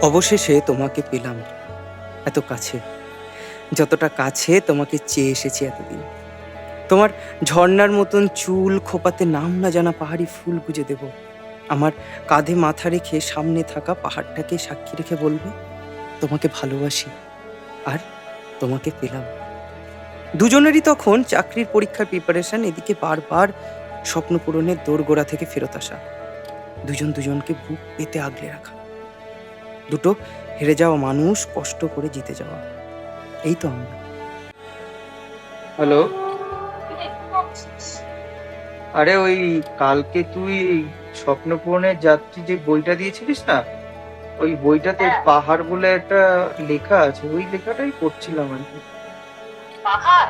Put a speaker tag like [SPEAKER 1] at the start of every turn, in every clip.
[SPEAKER 1] অবশেষে তোমাকে পেলাম এত কাছে, যতটা কাছে তোমাকে চেয়ে এসেছি এতদিন। তোমার ঝর্ণার মতন চুল খোপাতে নাম না জানা পাহাড়ি ফুল গুজে দেব। আমার কাঁধে মাথা রেখে সামনে থাকা পাহাড়টাকে সাক্ষী রেখে বলবে, তোমাকে ভালোবাসি আর তোমাকে পেলাম। দুজনেরই তখন চাকরির পরীক্ষার প্রিপারেশন, এদিকে বারবার স্বপ্ন পূরণের দোরগোড়া থেকে ফেরত আসা। দুজন দুজনকে বুক পেতে আগলে রাখা। দুটো হেরে যাওয়া মানুষ কষ্ট করে জিতে যাওয়া, এই তো আমরা। হ্যালো। আরে ওই কালকে তুই স্বপ্নপূরণের যাত্রী যে বইটা দিয়েছিলিস না, ওই বইটাতে পাহাড় বলে একটা লেখা আছে, ওই লেখাটাই পড়ছিলাম আর কি।
[SPEAKER 2] পাহাড়?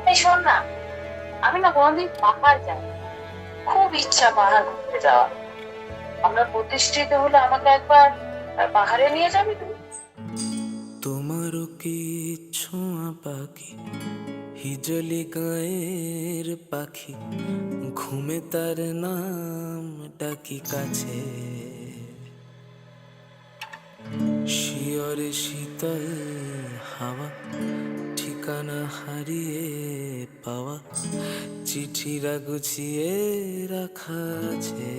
[SPEAKER 2] এই শোন না, আমি না কোনদিন পাহাড় যাই, খুব ইচ্ছা পাহাড় ঘুরতে যাওয়া। আমরা প্রতিষ্ঠিত হলে আমাকে একবার পাহাড়ে নিয়ে যাবি তুই?
[SPEAKER 3] তোমারও কি ছোঁয়া পাখি, হিজলি গায়ের পাখি, ঘুমে তার নাম ডাকি কাছে। শিয়রে শীতল হাওয়া, ঠিকানা হারিয়ে পাওয়া, চিঠিরা গুছিয়ে রাখা আছে।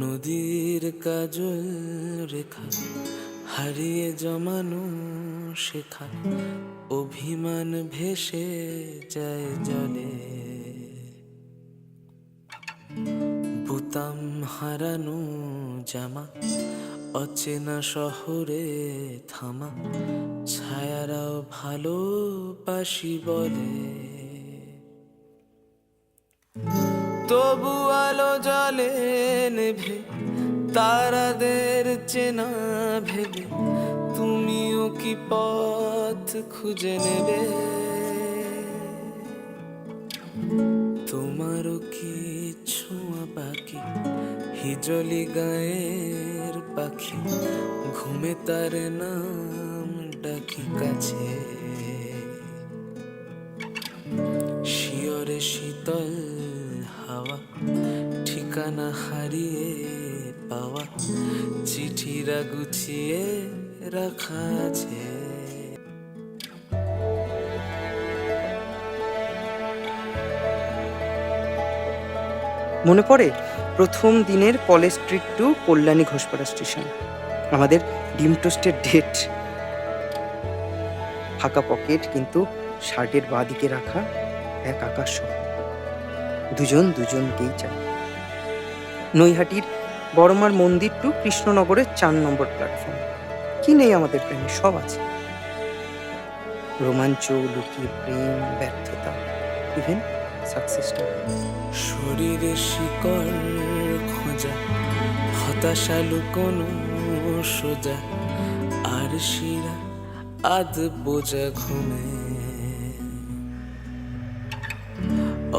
[SPEAKER 3] নদীর কাজল রেখা, হারিয়ে জমানো শেখা, অভিমান ভেসে যায় জলে। বুতাম হারানো জামা, অচেনা শহরে থামা, ছায়ারাও ভালোবাসি বলে। তবু আলো জলে নেভে, তারাদের চেনা ভেবে, তুমিও কি পথ খুঁজে নেবে? তোমারও কি ছোঁয়া বাকি, হিজলি গায়ের পাখি, ঘুমে তার নাম ডাকি কাছে। শিয়রে শীতল হাওয়া, ঠিকানা হারিয়ে পাওয়া, চিঠিরা গুছিয়ে রাখা আছে।
[SPEAKER 1] মনে পড়ে প্রথম দিনের College Street to Kalyani Ghoshpara station. আমাদের ডিম টোস্টের ডেট, ফাঁকা পকেট, কিন্তু শার্টের বাঁ দিকে রাখা এক আকাশ স্বপ্ন। দুজন দুজনকেই চাই। নৈহাটির বড়মার মন্দির টু কৃষ্ণনগরের 4 নম্বর প্ল্যাটফর্ম। কি নেই আমাদের প্রেমে? সব আছে। রোমাঞ্চ, লুকিয়ে প্রেম, ব্যর্থতা, ইভেন সাকসেসটা।
[SPEAKER 3] শরীরে শিকড় খোঁজা, হতাশা লুকোনো সোজা, আর শিরা আধ বোঝা ঘুমে।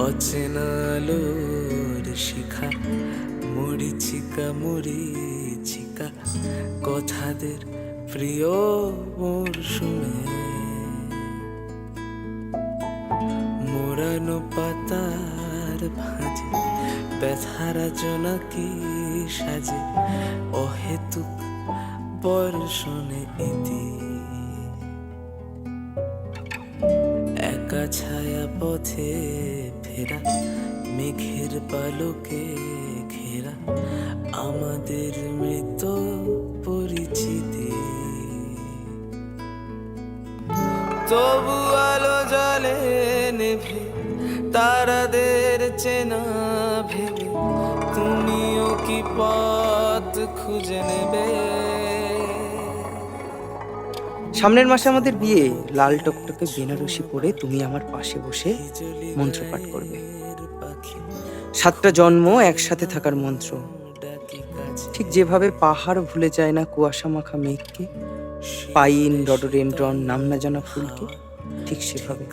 [SPEAKER 3] অচেনা আলোর শিখা, মরিচিকা মরিচিকা, কথাদের প্রিয় মরশুমে। মোড়ানো পাতার ভাঁজে, ব্যথারা জোনাকি সাজে, অহেতুক বর্ষণে ইতি। একা ছায়া পথে ফেরা, মেঘের পালকে ঘেরা, আমাদের মৃত পরিচিতি। তবু আলো জলে নেভে, তারাদের চেনা ভেবে, তুমিও কি পথ খুঁজে নেবে?
[SPEAKER 1] সামনের মাসে আমাদের বিয়ে। লাল টকটকে বেনারসি পরে তুমি আমার পাশে বসে মন্ত্রপাঠ করবে। 7টা জন্ম একসাথে থাকার মন্ত্র। ঠিক যেভাবে পাহাড় ভুলে যায় না কুয়াশা মাখা মেঘকে, পাইন, রডোডেন্ড্রন, নাম না জানা ফুলকে, ঠিক সেভাবে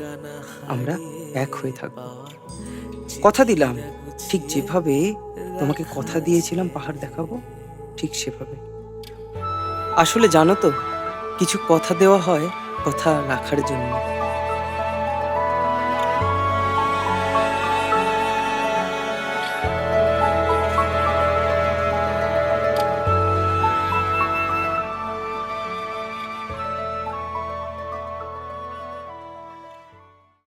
[SPEAKER 1] আমরা এক হয়ে থাকবো। কথা দিলাম, ঠিক যেভাবে তোমাকে কথা দিয়েছিলাম পাহাড় দেখাবো, ঠিক সেভাবে। আসলে জানো তো, কিছু কথা দেওয়া হয় কথা রাখার জন্য।